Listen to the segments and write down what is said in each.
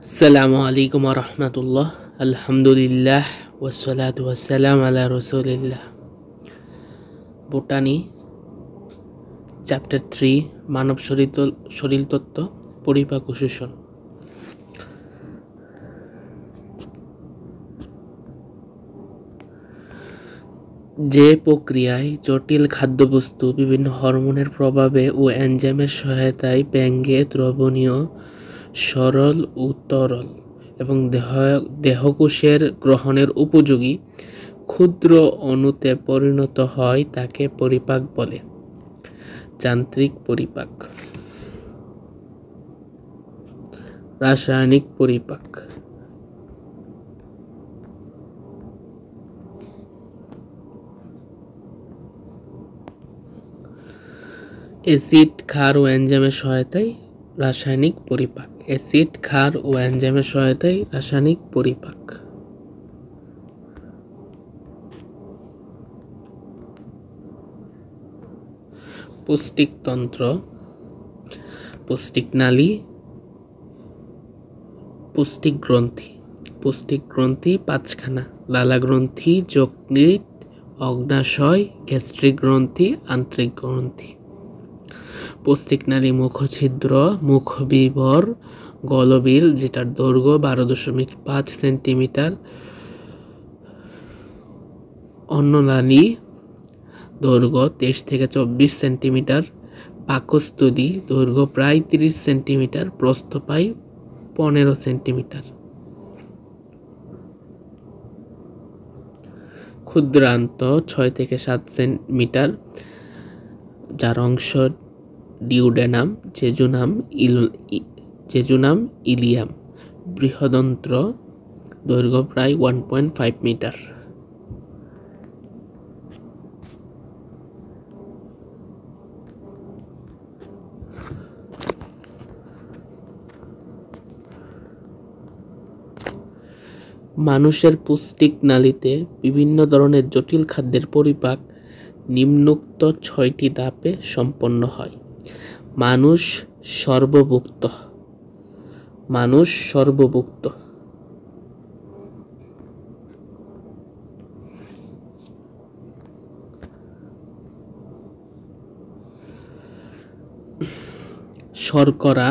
আসসালামু আলাইকুম ওয়া রাহমাতুল্লাহ। আলহামদুলিল্লাহ ওয়াসসালাতু ওয়াসসালামু আলা রাসূলিল্লাহ। বোটানি চ্যাপ্টার 3 মানব শরীরতত্ত্ব পরিপাক ও শোষণ। যে প্রক্রিয়ায় জটিল খাদ্যবস্তু বিভিন্ন হরমোনের প্রভাবে ও এনজাইমের সহায়তায় ব্যঙ্গে দ্রবণীয়, সরল ও তরল এবং দেহকোষের গ্রহণের উপযোগী ক্ষুদ্র অণুতে পরিণত হয় তাকে পরিপাক বলে। যান্ত্রিক পরিপাক, রাসায়নিক পরিপাক। অ্যাসিড, ক্ষার ও এনজাইমের সহায়তায় রাসায়নিক পরিপাক। অ্যাসিড, ক্ষার ও এনজাইমের সহায়তায় রাসায়নিক পরিপাক। পুষ্টিতন্ত্র, পুষ্টিক নালী, পুষ্টিক গ্রন্থি। পুষ্টিক গ্রন্থি পাঁচখানা: লালা গ্রন্থি, যকৃৎ, অগ্নাশয়, গ্যাস্ট্রিক গ্রন্থি, আন্ত্রিক গ্রন্থি। পুষ্টিক নালী: মুখছিদ্র, মুখবিবর, গলবিল যেটার দৈর্ঘ্য 12.5 সেন্টিমিটার, অন্ননালী দৈর্ঘ্য 23 থেকে 24 সেন্টিমিটার, পাকস্থলী দৈর্ঘ্য প্রায় 30 সেন্টিমিটার, প্রস্থ প্রায় 15 সেন্টিমিটার। ক্ষুদ্রান্ত 6 থেকে 7 সেন্টিমিটার, যার অংশ ডিউডেনাম, জেজুনাম, ইলিয়াম। বৃহদন্ত্র দৈর্ঘ্য প্রায় 1.5 মিটার। মানুষের পুষ্টিক নালীতে বিভিন্ন ধরনের জটিল খাদ্যের পরিপাক নিম্নোক্ত 6টি ধাপে সম্পন্ন হয়। মানুষ সর্বভুক্ত। শর্করা,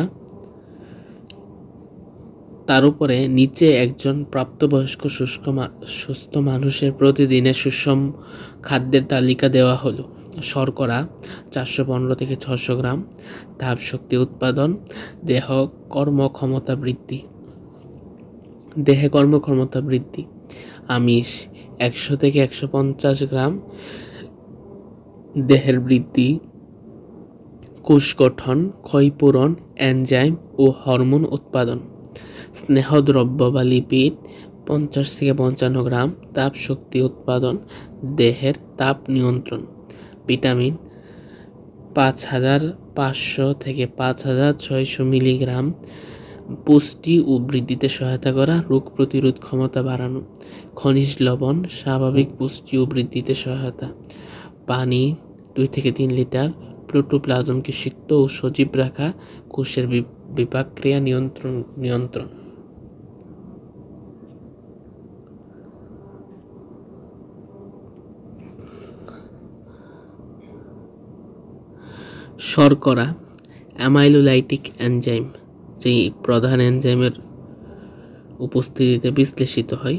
তার উপরে নিচে একজন প্রাপ্তবয়স্ক সুস্থ মানুষের প্রতিদিনের সুষম খাদ্যের তালিকা দেওয়া হলো। শর্করা 415 থেকে 600 গ্রাম। তাপ শক্তি উৎপাদন, দেহে কর্মক্ষমতা বৃদ্ধি। আমিষ 100 থেকে 150 গ্রাম। দেহের বৃদ্ধি, কোষ গঠন, ক্ষয়পূরণ, এনজাইম ও হরমোন উৎপাদন। স্নেহদ্রব্য বা লিপিড 50 থেকে 55 গ্রাম। তাপ শক্তি উৎপাদন, দেহের তাপ নিয়ন্ত্রণ। ভিটামিন 5500 থেকে 5600 মিলিগ্রাম। পুষ্টি ও বৃদ্ধিতে সহায়তা করা, রোগ প্রতিরোধ ক্ষমতা বাড়ানো। খনিজ লবণ স্বাভাবিক পুষ্টি ও বৃদ্ধিতে সহায়তা। পানি 2 থেকে 3 লিটার। প্রোটোপ্লাজমকে সিক্ত ও সজীব রাখা, কোষের বিপাক ক্রিয়া নিয়ন্ত্রণ। শর্করা অ্যামাইলোলাইটিক এনজাইম, যে প্রধান এনজাইমের উপস্থিতিতে বিশ্লেষিত হয়।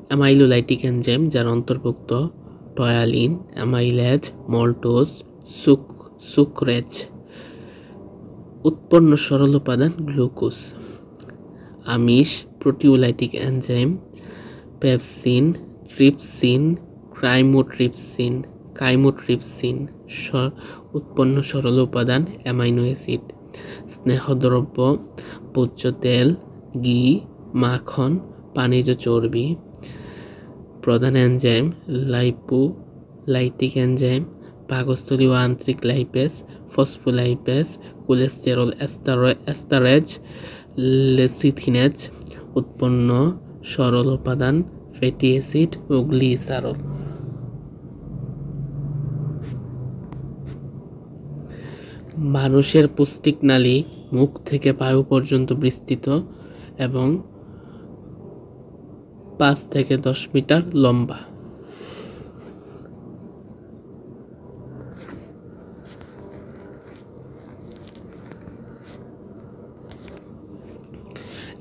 অ্যামাইলোলাইটিক এনজাইম যার অন্তর্ভুক্ত টয়ালিন, অ্যামাইলেজ, মল্টোজ, সুক্রেজ। উৎপন্ন সরল উপাদান গ্লুকোজ। আমিষ proteolytic enzyme, pepsin, trypsin, chymotrypsin. উৎপন্ন সরল উপাদান অ্যামাইনো অ্যাসিড। স্নেহদ্রব্য ভোজ্য তেল, ঘি, মাখন, প্রাণীজ চর্বি। প্রধান এনজাইম লাইপোলাইটিক এনজাইম, পাকস্থলী ও আন্ত্রিক লাইপেজ, ফসফোলাইপেজ, কোলেস্টেরল এস্টারেজ, লেসিথিনেজ। উৎপন্ন সরল উপাদান ফ্যাটি অ্যাসিড ও গ্লিসারল। মানুষের পুষ্টিক নালী মুখ থেকে পায়ু পর্যন্ত বিস্তৃত এবং 5 থেকে 10 মিটার লম্বা।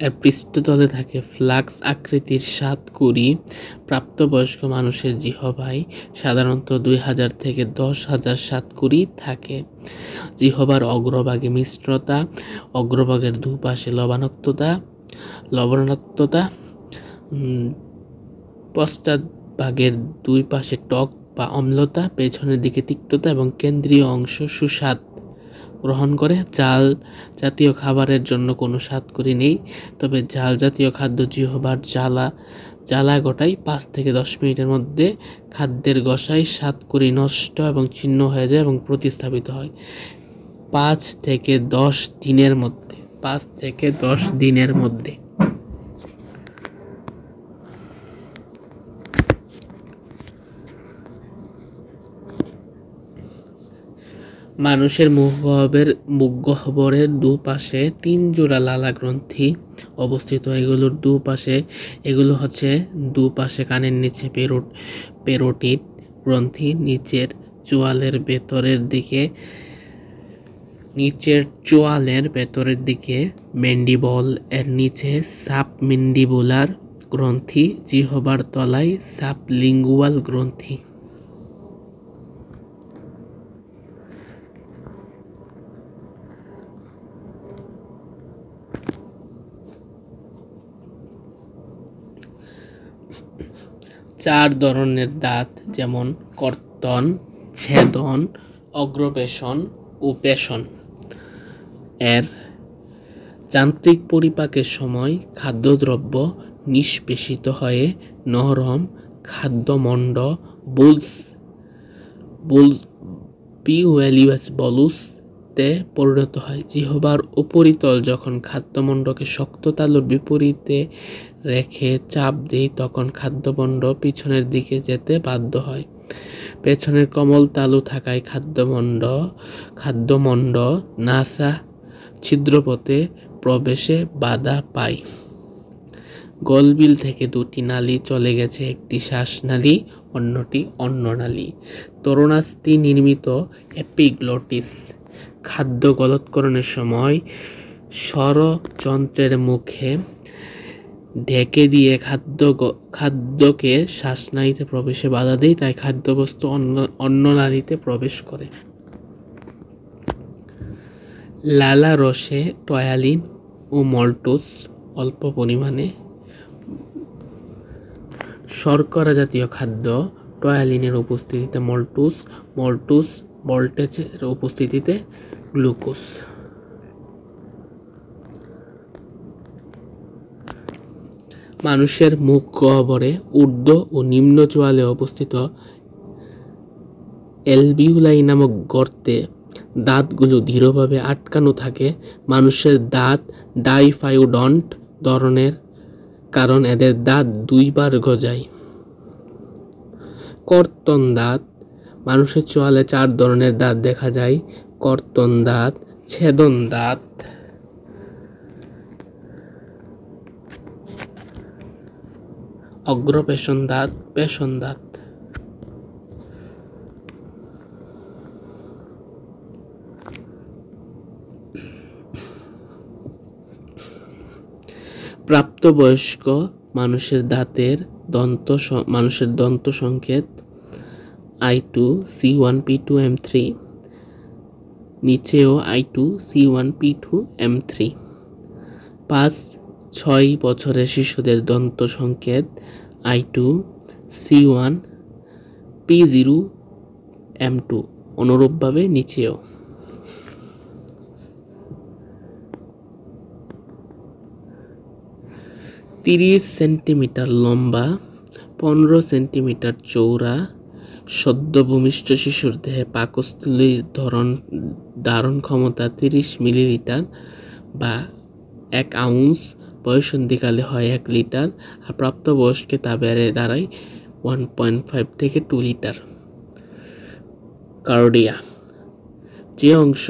এর পৃষ্ঠতলে থাকে ফ্লাক্স আকৃতির সাতকুড়ি। প্রাপ্তবয়স্ক মানুষের জিহ্বায় সাধারণত 2000 থেকে 10,000 সাতকুড়ি থাকে। জিহ্বার অগ্রভাগে মিশ্রতা, অগ্রভাগের দুপাশে লবণাক্ততা, পশ্চাৎভাগের দুই পাশে টক বা অম্লতা, পেছনের দিকে তিক্ততা এবং কেন্দ্রীয় অংশ সুস্বাদ গ্রহণ করে। জাল জাতীয় খাবারের জন্য কোনো সাতকুড়ি নেই, তবে জাল জাতীয় খাদ্য জিহ্বার জ্বালা ঘটায়। 5 থেকে 10 মিনিটের মধ্যে খাদ্যের গসায় সাতকুড়ি নষ্ট এবং ছিন্ন হয়ে যায় এবং প্রতিস্থাপিত হয় 5 থেকে 10 দিনের মধ্যে। মানুষের মুখগহ্বরের দুপাশে 3 জোড়া লালা গ্রন্থি অবস্থিত। এগুলো হচ্ছে দুপাশে কানের নিচে পেরোটিড গ্রন্থি, নিচের চোয়ালের ভেতরের দিকে ম্যান্ডিবল, এর নিচে সাবমেন্ডিবুলার গ্রন্থি, জিহ্বার তলায় সাবলিঙ্গুয়াল গ্রন্থি। চার ধরনের দাঁত, যেমন কর্তন, ছেদন, অগ্রবেশন ও পেষণ। এর যান্ত্রিক পরিপাকের সময় খাদ্যদ্রব্য নিষ্পেষিত হয়ে নরম খাদ্যমণ্ড বলুসতে পরিণত হয়। জিহ্বার উপরিতল যখন খাদ্যমণ্ডকে শক্ত তালুর বিপরীতে রেখে চাপ দেয়, তখন খাদ্যমণ্ড পিছনের দিকে যেতে বাধ্য হয়। পেছনের কোমল তালু থাকায় খাদ্যমণ্ড নাসা ছিদ্রপথে প্রবেশে বাধা পায়। গলবিল থেকে 2টি নালী চলে গেছে, একটি শ্বাসনালী, অন্যটি অন্ননালী। তরুণাস্থি নির্মিত এপিগ্লটিস খাদ্য গলৎকরণের সময় স্বরযন্ত্রের মুখে ঢেকে দিয়ে খাদ্যকে শ্বাসনালীতে প্রবেশে বাধা দেয়, তাই খাদ্যবস্তু অন্ননালীতে প্রবেশ করে। লালা রসে টয়ালিন ও মল্টোস অল্প পরিমাণে। শর্করা জাতীয় খাদ্য টয়ালিনের উপস্থিতিতে মল্টোস ভল্টেজের উপস্থিতিতে গ্লুকোজ। মানুষের মুখগহ্বরে ঊর্ধ্ব ও নিম্ন চোয়ালে অবস্থিত অ্যালভিউলাই নামক গর্তে দাঁতগুলো দৃঢ়ভাবে আটকানো থাকে। মানুষের দাঁত ডাইফাইওডন্ট ধরনের, কারণ এদের দাঁত 2 বার গজায়। কর্তন দাঁত। মানুষের চোয়ালে 4 ধরনের দাঁত দেখা যায়: কর্তন দাঁত, ছেদন দাঁত, অগ্রপেষণ দাঁত, পেষণ দাঁত। প্রাপ্তবয়স্ক মানুষের দন্ত সংকেত I2, C1, P2, M3, নিচেও I2, C1, P2, M3। 5-6 বছরের শিশুদের দন্ত সংকেত I2, C1, P0, M2, অনুরূপভাবে নিচেও। 30 সেন্টিমিটার লম্বা, 15 সেন্টিমিটার চৌড়া, সদ্য ভূমিষ্ঠ শিশুর দেহে পাকস্থলীর ধারণ ক্ষমতা 30 মিলিলিটার বা 1 আউন্স, বয়ঃসন্ধিকালে হয় 1 লিটার, আর প্রাপ্তবয়স্কে তা বেড়ে দাঁড়ায় 1.5 থেকে 2 লিটার। কার্ডিয়া, যে অংশ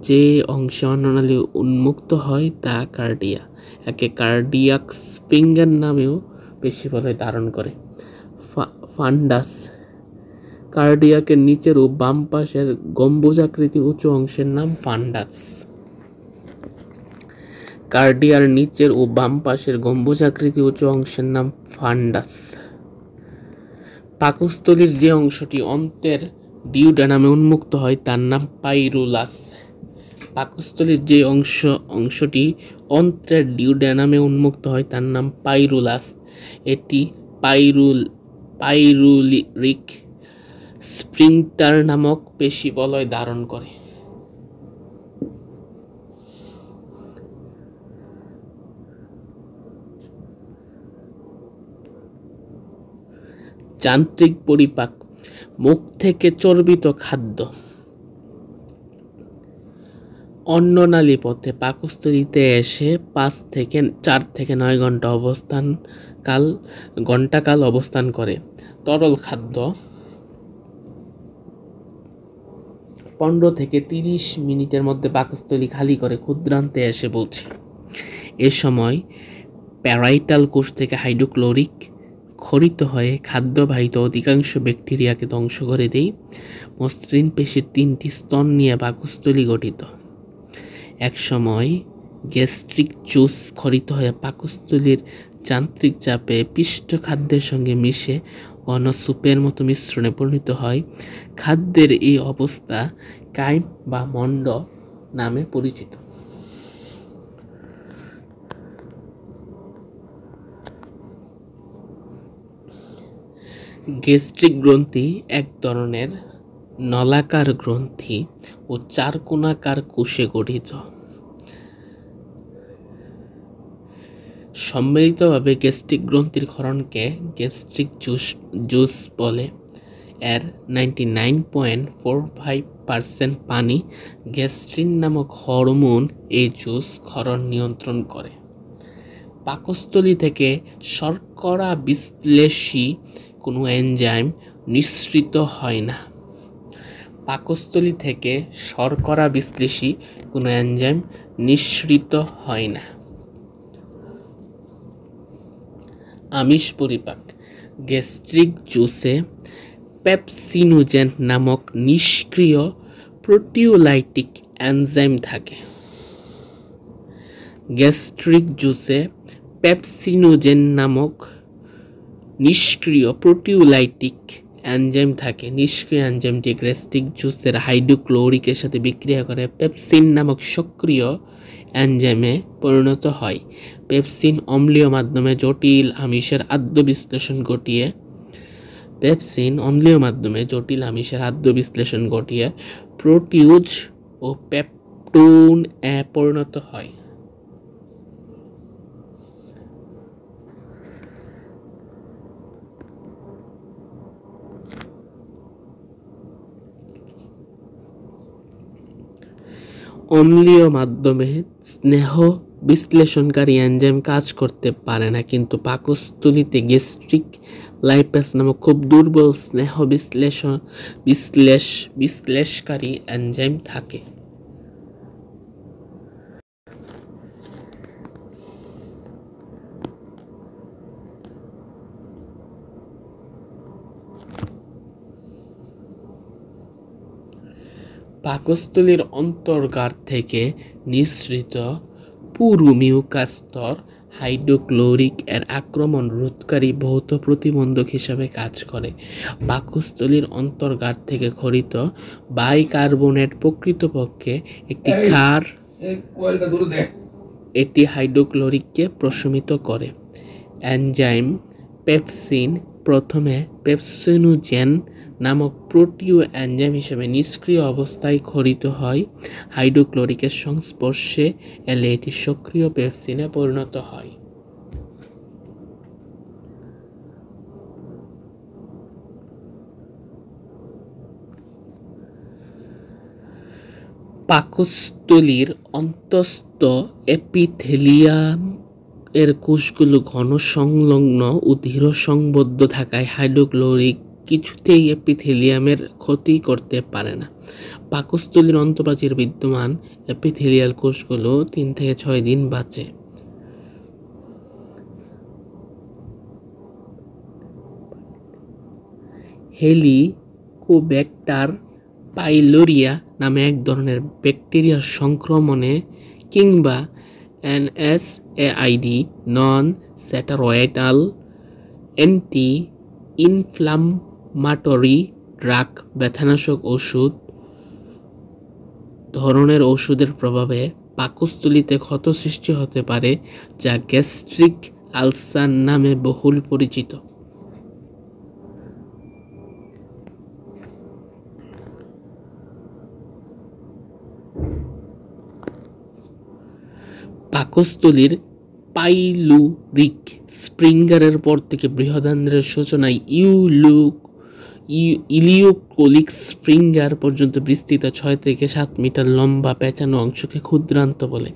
যে অংশে অন্ননালী উন্মুক্ত হয় তা কার্ডিয়া, একে কার্ডিয়াক স্প্রিংয়ের নামেও পেশিবলয় ধারণ করে। ফান্ডাস, কার্ডিয়াকের নিচের ও বাম পাশের গম্বুজাকৃতির উঁচু অংশের নাম ফান্ডাস। কার্ডিয়ার নিচের ও বাম পাশের গম্বুজাকৃতি উঁচু অংশের নাম ফান্ডাস। পাকস্থলীর যে অংশটি অন্ত্রের ডিউডেনামে উন্মুক্ত হয় তার নাম পাইরুলাস। পাকস্থলীর যে অংশটি অন্ত্রের ডিউডেনামে উন্মুক্ত হয় তার নাম পাইরুলাস। এটি পাইরুলিক স্ফিংক্টার নামক পেশিবলয় ধারণ করে। যান্ত্রিক পরিপাক, মুখ থেকে চর্বিত খাদ্য অন্ননালী পথে পাকস্থলীতে এসে 4 থেকে 9 ঘন্টাকাল অবস্থান করে। তরল খাদ্য 15 থেকে 30 মিনিটের মধ্যে পাকস্থলী খালি করে ক্ষুদ্রান্তে এসে পৌঁছে। এ সময় প্যারাইটাল কোষ থেকে হাইড্রোক্লোরিক ক্ষরিত হয়ে খাদ্যবাহিত অধিকাংশ ব্যাকটেরিয়াকে ধ্বংস করে দেয়। মসৃণ পেশির 3টি স্তর নিয়ে পাকস্থলী গঠিত। এক সময় গ্যাস্ট্রিক জুস ক্ষরিত হয়ে পাকস্থলীর যান্ত্রিক চাপে পিষ্ট খাদ্যের সঙ্গে মিশে ঘন স্যুপের মতো মিশ্রণে পরিণত হয়। খাদ্যের এই অবস্থা কাইম বা মন্ড নামে পরিচিত। গ্যাস্ট্রিক গ্রন্থি এক ধরনের নলাকার গ্রন্থি ও 4 কোণাকার কোষে গঠিত। সম্মিলিতভাবে গ্যাস্ট্রিক গ্রন্থির ক্ষরণকে গ্যাস্ট্রিক জুস বলে। এর 99.45% পানি। গ্যাস্ট্রিন নামক হরমোন এই জুস ক্ষরণ নিয়ন্ত্রণ করে। পাকস্থলী থেকে শর্করা বিশ্লেষী কোনো এনজাইম নিঃসৃত হয় না। পাকস্থলী থেকে শর্করা বিশ্লেষী কোনো এনজাইম নিঃসৃত হয় না। আমিষ পরিপাক, গ্যাস্ট্রিক জুসে পেপসিনোজেন নামক নিষ্ক্রিয় প্রোটিওলাইটিক এনজাইম থাকে। গ্যাস্ট্রিক জুসে পেপসিনোজেন নামক নিষ্ক্রিয় প্রোটিওলাইটিক এনজাইম থাকে। নিষ্ক্রিয় এনজাইমটি গ্যাস্ট্রিক জুসের হাইড্রোক্লোরিকের সাথে বিক্রিয়া করে পেপসিন নামক সক্রিয় এনজাইমে পরিণত হয়। পেপসিন অম্লীয় মাধ্যমে জটিল আমিষের আদ্য বিশ্লেষণ ঘটিয়ে প্রোটিউজ ও পেপটোন এ পরিণত হয়। অম্লীয় মাধ্যমে স্নেহ বিশ্লেষণকারী এনজাইম কাজ করতে পারে না, কিন্তু পাকস্থলীতে গ্যাস্ট্রিক লাইপেজ নামক খুব দুর্বল স্নেহ বিশ্লেষকারী এনজাইম থাকে। পাকস্থলীর অন্তর্গার থেকে নিঃসৃত পুরু মিউকাস স্তর হাইড্রোক্লোরিক এর আক্রমণ রোধকারী ভৌত প্রতিবন্ধক হিসাবে কাজ করে। পাকস্থলীর অন্তর্গার থেকে ক্ষরিত বাইকার্বনেট প্রকৃতপক্ষে একটি ক্ষার, এটি হাইড্রোক্লোরিককে প্রশমিত করে। এনজাইম পেপসিন প্রথমে পেপসিনোজেন নামক প্রোটিও এনজাইম হিসেবে নিষ্ক্রিয় অবস্থায় ক্ষরিত হয়। হাইড্রোক্লোরিকের সংস্পর্শে এলে এটি সক্রিয় পেপসিনে পরিণত হয়। পাকস্থলীর অন্তঃস্থ এপিথেলিয়াম এর কোষগুলো ঘন সংলগ্ন ও দৃঢ় সংবদ্ধ থাকায় হাইড্রোক্লোরিক কিছুতেই এপিথেলিয়ামের ক্ষতি করতে পারে না। পাকস্থলীর অন্তঃপ্রাচীরে বিদ্যমান এপিথেলিয়াল কোষগুলো 3 থেকে 6 দিন বাঁচে। হেলিকোব্যাক্টার পাইলোরিয়া নামে এক ধরনের ব্যাকটেরিয়ার সংক্রমণে কিংবা NSAID non steroidal anti inflammatory drug ব্যথানাশক ওষুধ ধরনের ওষুধের প্রভাবে পাকস্থলীতে ক্ষত সৃষ্টি হতে পারে, যা গ্যাস্ট্রিক আলসার নামে বহুল পরিচিত। পাকস্থলীর পাইলুরিক স্প্রিঙ্গারের পর থেকে বৃহদান্ত্রের সূচনায় ইলিওকোলিক স্প্রিঙ্গার পর্যন্ত বিস্তৃত 6 থেকে 7 মিটার লম্বা পেঁচানো অংশকে ক্ষুদ্রান্ত বলে।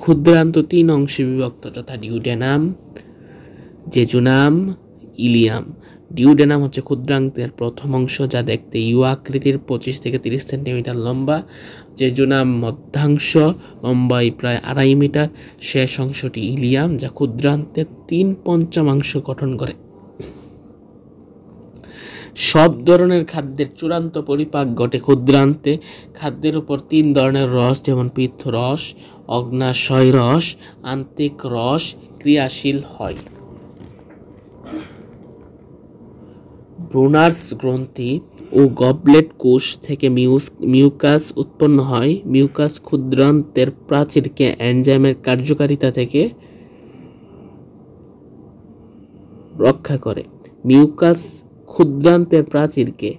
ক্ষুদ্রান্ত 3 অংশে বিভক্ত, তথা ডিউডেনাম, জেজুনাম, ইলিয়াম। ডিউডেনাম হচ্ছে ক্ষুদ্রান্তের প্রথম অংশ, যা দেখতে ইউ আকৃতির, 25 থেকে 30 সেন্টিমিটার লম্বা। জেজুনাম মধ্যাংশ, লম্বাই প্রায় 2.5 মিটার। শেষ অংশটি ইলিয়াম, যা ক্ষুদ্রান্তের 3/5 গঠন করে। সব ধরনের খাদ্যের চূড়ান্ত পরিপাক ঘটে ক্ষুদ্রান্তে। খাদ্যের উপর 3 ধরনের রস, যেমন পিত্ত রস, অগ্ন্যাশয় রস, আন্তিক রস ক্রিয়াশীল হয়। ব্রুনার্স গ্রন্থি ও গবলেট কোষ থেকে মিউকাস উৎপন্ন হয়। মিউকাস ক্ষুদ্রান্তের প্রাচীরকে এনজাইমের কার্যকারিতা থেকে রক্ষা করে। মিউকাস ক্ষুদ্রান্তের প্রাচীরকে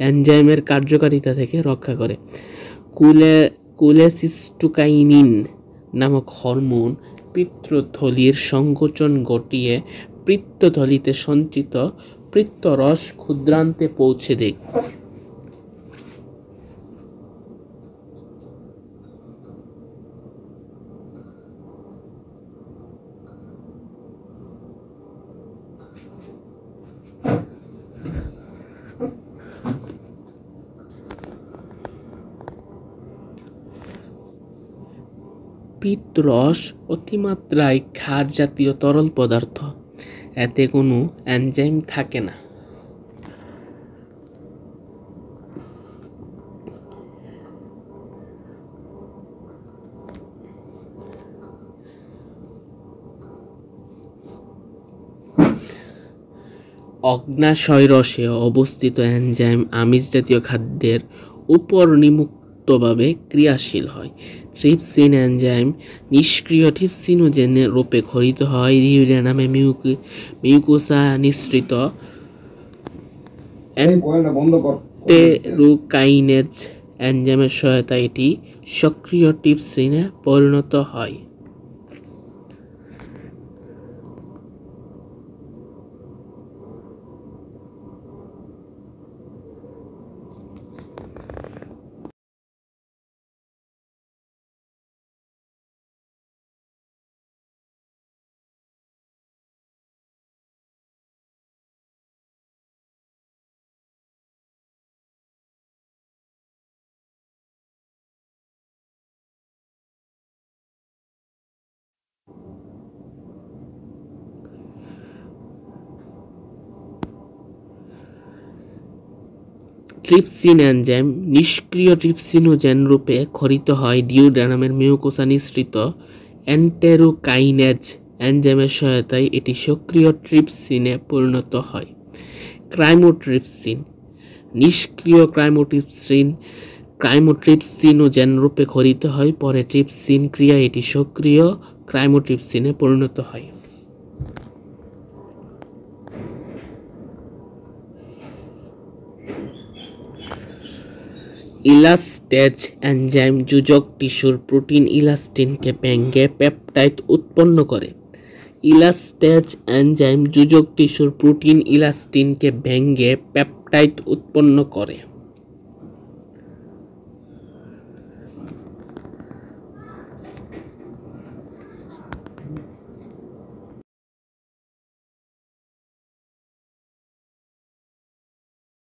এনজাইমের কার্যকারিতা থেকে রক্ষা করে। কোলেসিস্টোকাইনিন নামক হরমোন পিত্তথলির সংকোচন ঘটিয়ে পিত্তথলিতে সঞ্চিত পিত্তরস ক্ষুদ্রান্তে পৌঁছে দেয়। পিত্তরস অতিমাত্রায় ক্ষার জাতীয় তরল পদার্থ, এতে কোনো এনজাইম থাকে না। অগ্ন্যাশয় রসে অবস্থিত এনজাইম আমিষ জাতীয় খাদ্যের উপর নিম্নোক্তভাবে ক্রিয়াশীল হয়। ট্রিপসিন এনজাইম নিষ্ক্রিয় ট্রিপসিনোজেন রূপে ক্ষরিত হয়। ডিউডেনামে মিউকোসা নিঃসৃত এন্টেরোকাইনেজ এনজাইমের সহায়তায় এটি সক্রিয় ট্রিপসিনে পরিণত হয়। ট্রিপসিন এনজাইম নিষ্ক্রিয় ট্রিপসিনোজেন রূপে ক্ষরিত হয়। ডিউডেনামের মিউকোসা নিঃসৃত এন্টেরোকাইনেজ এনজাইমের সহায়তায় এটি সক্রিয় ট্রিপসিনে পরিণত হয়। ক্রাইমোট্রিপসিন নিষ্ক্রিয় ক্রাইমোট্রিপসিনোজেন রূপে ক্ষরিত হয়। পরে ট্রিপসিন ক্রিয়ায় এটি সক্রিয় ক্রাইমোট্রিপসিনে পরিণত হয়। ইলাস্টেজ এনজাইম যোজক টিস্যুর প্রোটিন ইলাস্টিনকে ভেঙে পেপটাইড উৎপন্ন করে। ইলাস্টেজ এনজাইম যোজক টিস্যুর প্রোটিন ইলাস্টিনকে ভেঙে পেপটাইড উৎপন্ন করে।